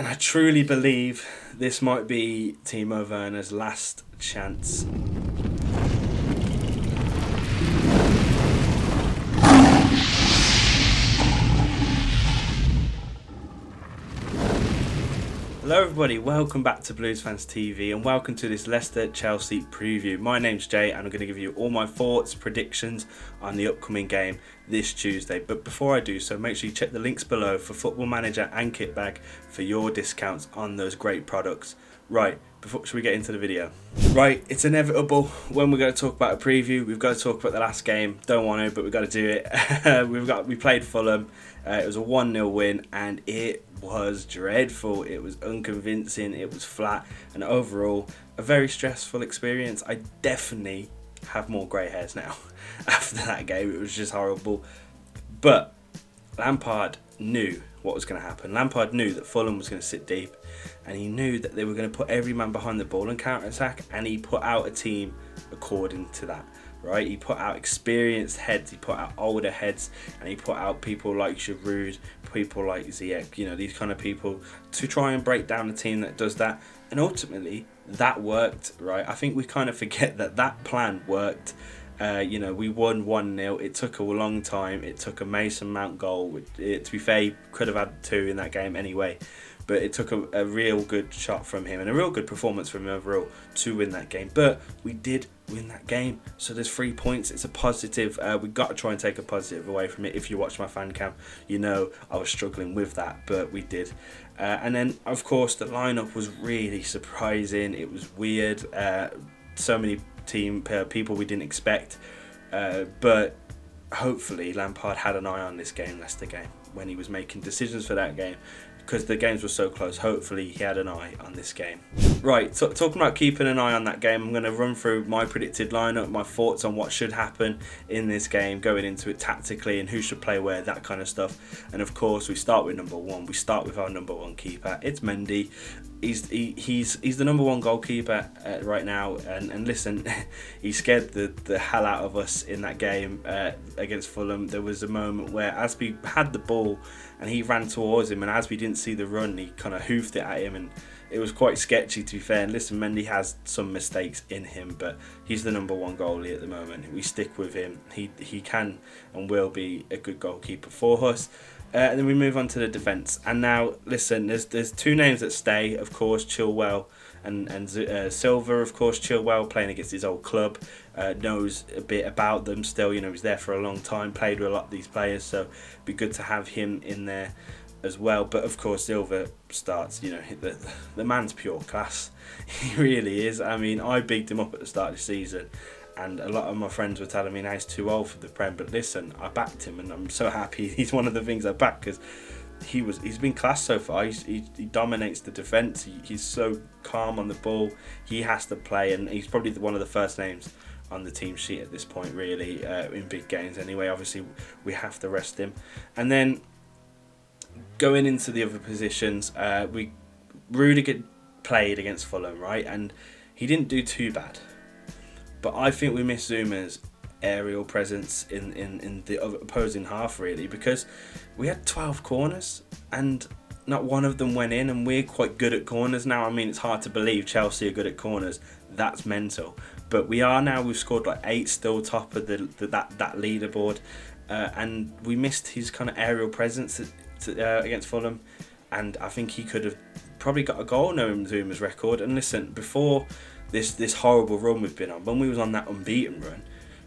And I truly believe this might be Timo Werners' last chance. Hello everybody, welcome back to Blues Fans TV and welcome to this Leicester Chelsea preview. My name's Jay and I'm going to give you all my thoughts, predictions on the upcoming game this Tuesday. But before I do so, make sure you check the links below for Football Manager and Kitbag for your discounts on those great products. Right, should we get into the video? Right, it's inevitable when we're going to talk about a preview. We've got to talk about the last game. Don't want to, but we've got to do it. We played Fulham. It was a 1-0 win and it was dreadful. It was unconvincing. It was flat, and overall a very stressful experience. I definitely have more grey hairs now after that game. It was just horrible. But Lampard knew what was going to happen. Lampard knew that Fulham was going to sit deep, and he knew that they were going to put every man behind the ball and counter-attack, and he put out a team according to that. Right, he put out experienced heads, he put out older heads, and he put out people like Giroud, people like Ziyech, you know, these kind of people to try and break down a team that does that. And ultimately, that worked, right? I think we kind of forget that that plan worked. You know, we won 1-0. It took a long time. It took a Mason Mount goal. To be fair, he could have had 2 in that game anyway. But it took a real good shot from him and a real good performance from him overall to win that game. But we did win that game. So there's 3 points. It's a positive. We've got to try and take a positive away from it. If you watch my fan cam, you know I was struggling with that, but we did. And then, of course, the lineup was really surprising. It was weird. So many people we didn't expect. But hopefully Lampard had an eye on this game, Leicester game, when he was making decisions for that game. Because the games were so close, hopefully he had an eye on this game. Right, so talking about keeping an eye on that game, I'm going to run through my predicted lineup, my thoughts on what should happen in this game, going into it tactically and who should play where, that kind of stuff. And of course, we start with number 1. We start with our number 1 keeper. It's Mendy. He's the number 1 goalkeeper right now, and listen, he scared the hell out of us in that game against Fulham. There was a moment where Asby had the ball and he ran towards him, and Asby didn't see the run. He kind of hoofed it at him, and it was quite sketchy, to be fair. And listen, Mendy has some mistakes in him, but he's the number 1 goalie at the moment. We stick with him. He can and will be a good goalkeeper for us. And then we move on to the defence. And now, listen, there's 2 names that stay, of course, Chilwell and Silva, of course. Chilwell, playing against his old club, knows a bit about them still. You know, he's there for a long time, played with a lot of these players, so it'd be good to have him in there as well. But of course, Silva starts, you know, the man's pure class. He really is. I mean, I bigged him up at the start of the season, and a lot of my friends were telling me now he's too old for the Prem, but listen, I backed him, and I'm so happy he's one of the things I backed, because he's been class so far. He dominates the defence. He's so calm on the ball. He has to play, and he's probably one of the first names on the team sheet at this point, really, in big games anyway. Obviously, we have to rest him. And then going into the other positions, Rudiger played against Fulham, right, and he didn't do too bad. But I think we missed Zuma's aerial presence in the opposing half, really, because we had 12 corners and not one of them went in, and we're quite good at corners now. I mean, it's hard to believe Chelsea are good at corners. That's mental. But we are now. We've scored like 8, still top of that leaderboard. And we missed his kind of aerial presence against Fulham. And I think he could have probably got a goal knowing Zuma's record. And listen, before this horrible run we've been on, when we was on that unbeaten run,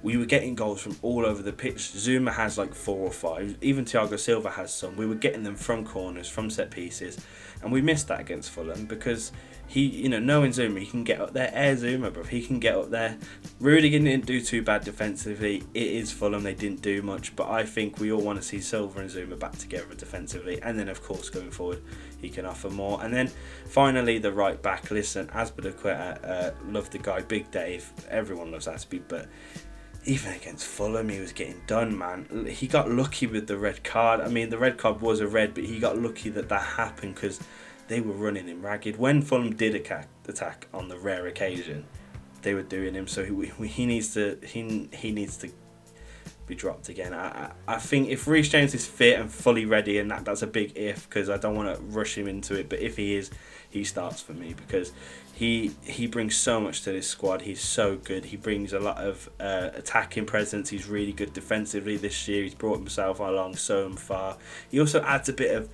we were getting goals from all over the pitch. Zuma has like 4 or 5. Even Thiago Silva has some. We were getting them from corners, from set pieces. And we missed that against Fulham because he, you know, knowing Zuma, he can get up there. Air Zuma, bro. He can get up there. Rudiger didn't do too bad defensively. It is Fulham. They didn't do much. But I think we all want to see Silva and Zuma back together defensively. And then, of course, going forward, he can offer more. And then, finally, the right back. Listen, Azpilicueta, love the guy. Big Dave. Everyone loves Azpi, but even against Fulham, he was getting done, man. He got lucky with the red card. I mean, the red card was a red, but he got lucky that happened because they were running him ragged. When Fulham did attack on the rare occasion, they were doing him. So he needs to be dropped again. I think if Reece James is fit and fully ready, and that's a big if, because I don't want to rush him into it, but if he is, he starts for me, because he brings so much to this squad. He's so good. He brings a lot of attacking presence. He's really good defensively this year. He's brought himself along so far. He also adds a bit of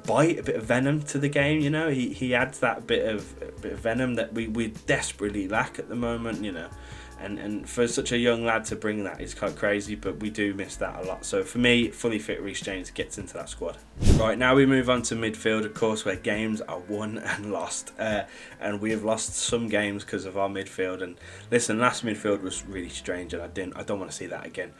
bite, a bit of venom to the game. You know, he adds that bit of venom that we desperately lack at the moment. You know, and for such a young lad to bring that is quite crazy, but we do miss that a lot. So for me, fully fit Reece James gets into that squad. Right, now we move on to midfield, of course, where games are won and lost, and we have lost some games because of our midfield. And listen, last midfield was really strange, and I don't want to see that again.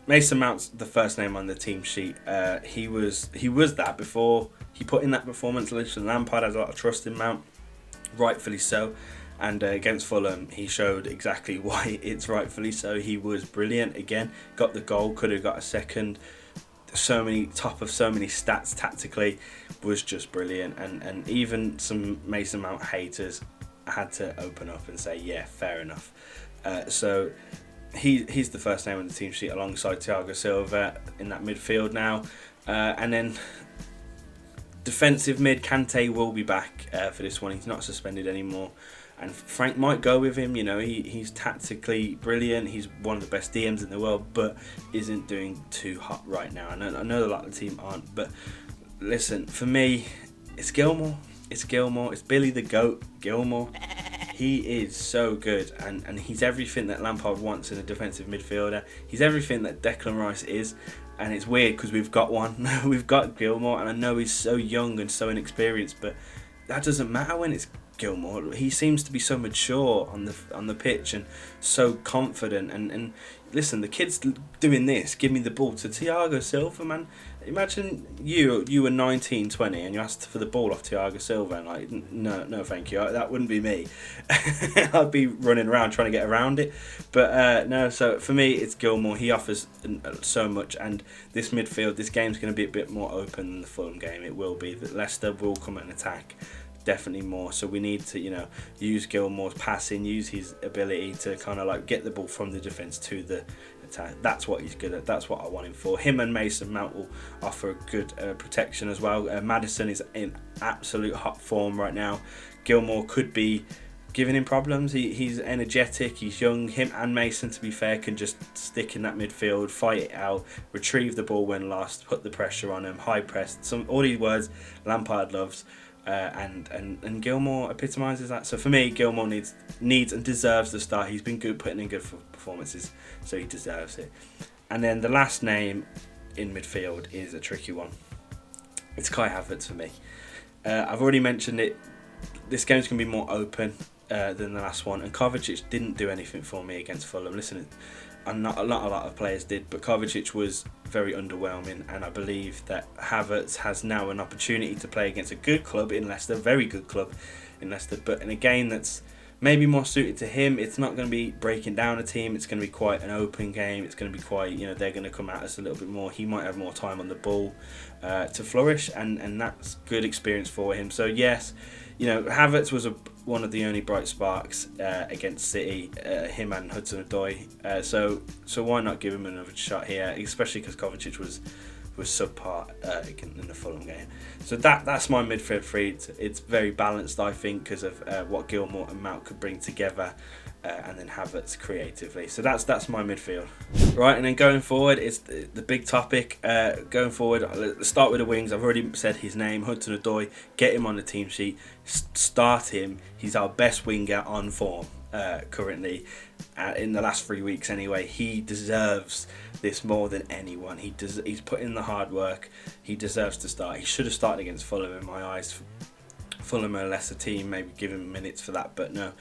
Mason Mount's the first name on the team sheet. He was that before he put in that performance. Listen, Lampard has a lot of trust in Mount, rightfully so. And against Fulham, he showed exactly why it's rightfully so. He was brilliant again. Got the goal, could have got a second. Top of so many stats tactically, was just brilliant. And even some Mason Mount haters had to open up and say, yeah, fair enough. So he's the first name on the team sheet alongside Thiago Silva in that midfield now. And then defensive mid, Kante will be back for this one. He's not suspended anymore. And Frank might go with him. You know, he's tactically brilliant. He's one of the best DMs in the world, but isn't doing too hot right now. I know a lot of the team aren't, but listen, for me, it's Gilmour. It's Billy the Goat Gilmour. He is so good, and he's everything that Lampard wants in a defensive midfielder. He's everything that Declan Rice is, and it's weird because we've got one. We've got Gilmour, and I know he's so young and so inexperienced, but that doesn't matter when it's Gilmour. He seems to be so mature on the pitch and so confident. And listen, the kid's doing this. Give me the ball to Thiago Silva, man. Imagine you were 19, 20 and you asked for the ball off Thiago Silva and like, no, thank you. That wouldn't be me. I'd be running around trying to get around it. But no, so for me, it's Gilmour. He offers so much, and this midfield, this game's going to be a bit more open than the Fulham game. It will be. That Leicester will come and attack. Definitely more, so we need to use Gilmour's passing, use his ability to kind of like get the ball from the defence to the attack. That's what he's good at. That's what I want him for. Him and Mason Mount will offer good protection as well. Maddison is in absolute hot form right now. Gilmour could be giving him problems. He's energetic, he's young. Him and Mason, to be fair, can just stick in that midfield, fight it out, retrieve the ball when lost, put the pressure on him, high press, all these words Lampard loves. And Gilmour epitomises that. So for me, Gilmour needs and deserves the start. He's been good, putting in good performances, so he deserves it. And then the last name in midfield is a tricky one. It's Kai Havertz for me. I've already mentioned it. This game's going to be more open than the last one, and Kovacic didn't do anything for me against Fulham. Listen, not a lot of players did, but Kovacic was very underwhelming, and I believe that Havertz has now an opportunity to play against a good club in Leicester, very good club in Leicester, but in a game that's maybe more suited to him. It's not going to be breaking down a team. It's going to be quite an open game. It's going to be quite, they're going to come at us a little bit more. He might have more time on the ball to flourish, and that's good experience for him. So yes, Havertz was one of the only bright sparks against City, him and Hudson-Odoi. So why not give him another shot here, especially because Kovacic was subpar in the Fulham game. So that's my midfield three. It's very balanced, I think, because of what Gilmour and Mount could bring together, and then Havertz creatively. So that's my midfield. Right, and then going forward, it's the big topic. Going forward, let's start with the wings. I've already said his name, Hudson-Odoi. Get him on the team sheet. Start him. He's our best winger on form currently. In the last 3 weeks anyway. He deserves this more than anyone. He's put in the hard work. He deserves to start. He should have started against Fulham in my eyes. Fulham are a lesser team, maybe give him minutes for that, but no.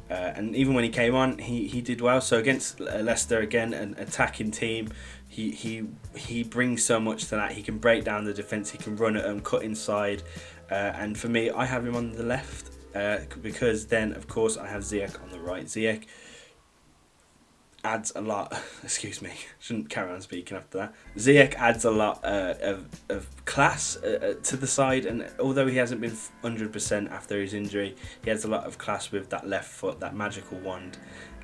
And even when he came on, he did well. So against Leicester, again, an attacking team, he brings so much to that. He can break down the defence, he can run at them, cut inside, and for me, I have him on the left, because then of course I have Ziyech on the right. Ziyech adds a lot. Excuse me, shouldn't carry on speaking after that. Ziyech adds a lot of class to the side, and although he hasn't been 100% after his injury, he has a lot of class with that left foot, that magical wand,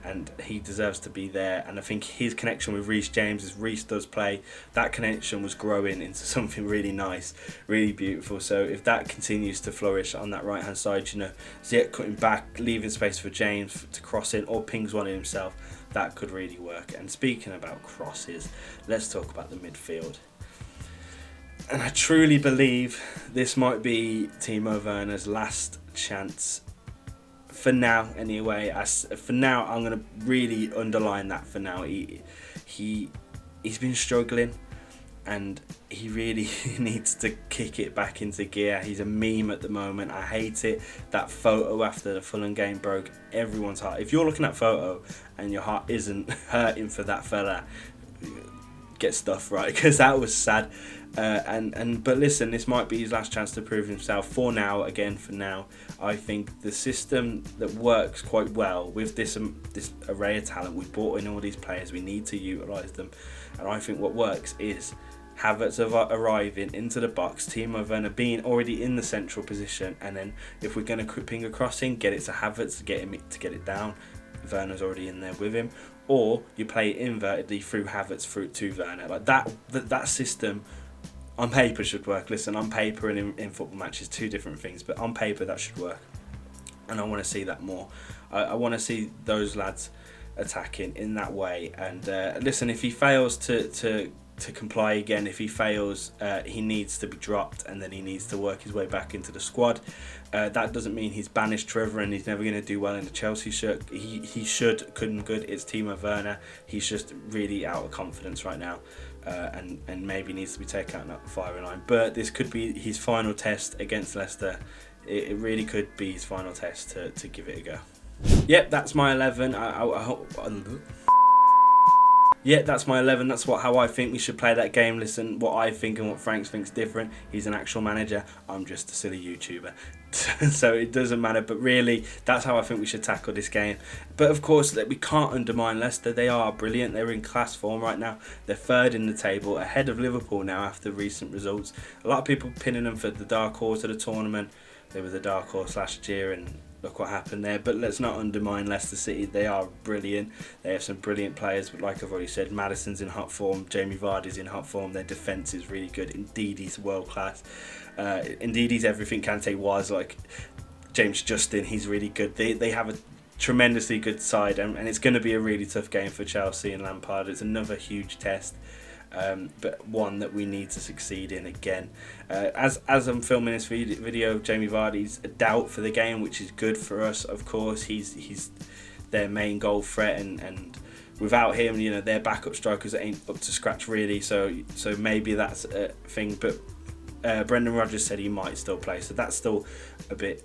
and he deserves to be there. And I think his connection with Reece James, as Reece does play, that connection was growing into something really nice, really beautiful. So if that continues to flourish on that right hand side, you know, Ziyech cutting back, leaving space for James to cross in, or pings one in himself, that could really work. And speaking about crosses, let's talk about the midfield. And I truly believe this might be Timo Werners' last chance. For now, anyway. For now, I'm going to really underline that for now. He's been struggling, and he really needs to kick it back into gear. He's a meme at the moment. I hate it. That photo after the Fulham game broke everyone's heart. If you're looking at that photo and your heart isn't hurting for that fella, get stuff right, because that was sad. But listen, this might be his last chance to prove himself. For now, I think the system that works quite well with this array of talent, we've brought in all these players, we need to utilise them, and I think what works is Havertz arriving into the box, Timo Werner being already in the central position, and then if we're going to ping a crossing, get it to Havertz to get it down. Werner's already in there with him, or you play it invertedly through Havertz through to Werner. Like that system on paper should work. Listen, on paper and in football matches, two different things, but on paper that should work, and I want to see that more. I want to see those lads attacking in that way. And listen, if he fails to comply again, if he fails, he needs to be dropped, and then he needs to work his way back into the squad. That doesn't mean he's banished forever and he's never going to do well in the Chelsea shirt. He couldn't good. It's Timo Werner. He's just really out of confidence right now, and maybe needs to be taken out of the firing line. But this could be his final test against Leicester. It really could be his final test to give it a go. Yep, that's my 11. Yeah, that's my 11. That's how I think we should play that game. Listen, what I think and what Frank thinks different. He's an actual manager. I'm just a silly YouTuber. So it doesn't matter. But really, that's how I think we should tackle this game. But of course, we can't undermine Leicester. They are brilliant. They're in class form right now. They're third in the table, ahead of Liverpool now after recent results. A lot of people pinning them for the dark horse of the tournament. They were the dark horse last year, and look what happened there. But let's not undermine Leicester City. They are brilliant. They have some brilliant players, but like I've already said, Maddison's in hot form, Jamie Vardy's in hot form. Their defence is really good. Ndidi's world class. Ndidi's everything Kante was. Like James Justin, he's really good. They have a tremendously good side, and it's going to be a really tough game for Chelsea and Lampard. It's another huge test. But one that we need to succeed in again. As I'm filming this video, Jamie Vardy's a doubt for the game, which is good for us. Of course, he's their main goal threat, and without him, you know, their backup strikers ain't up to scratch really. So maybe that's a thing. But Brendan Rodgers said he might still play, so that's still a bit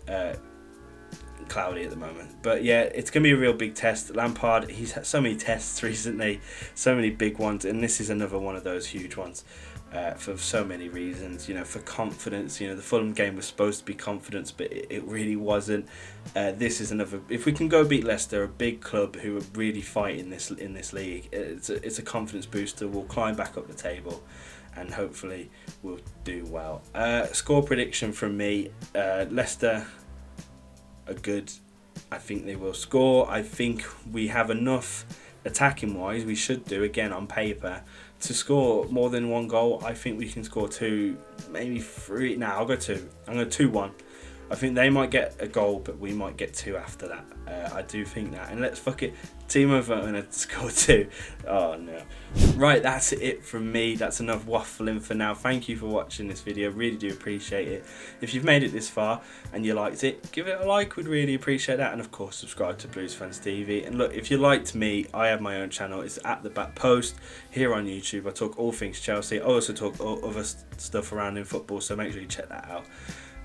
cloudy at the moment. But yeah, it's gonna be a real big test. Lampard, he's had so many tests recently, so many big ones, and this is another one of those huge ones, for so many reasons. You know, for confidence. You know, the Fulham game was supposed to be confidence, but it really wasn't. This is another. If we can go beat Leicester, a big club who are really fighting in this league, it's a confidence booster. We'll climb back up the table, and hopefully we'll do well. Score prediction from me: Leicester are good. I think they will score. I think we have enough attacking wise, we should do again on paper, to score more than one goal. I think we can score 2, maybe 3. I'll go 2. I'm going 2-1. I think they might get a goal, but we might get 2 after that. I do think that. And let's fuck it. Timo Werners to score 2. Oh no. Right, that's it from me. That's enough waffling for now. Thank you for watching this video. Really do appreciate it. If you've made it this far and you liked it, give it a like. We'd really appreciate that. And of course, subscribe to Blues Fans TV. And look, if you liked me, I have my own channel. It's at the back post here on YouTube. I talk all things Chelsea. I also talk all other stuff around in football. So make sure you check that out.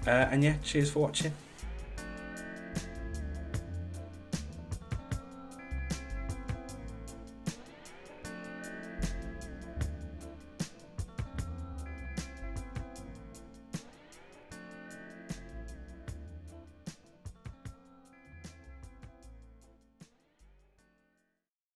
And yeah, cheers for watching.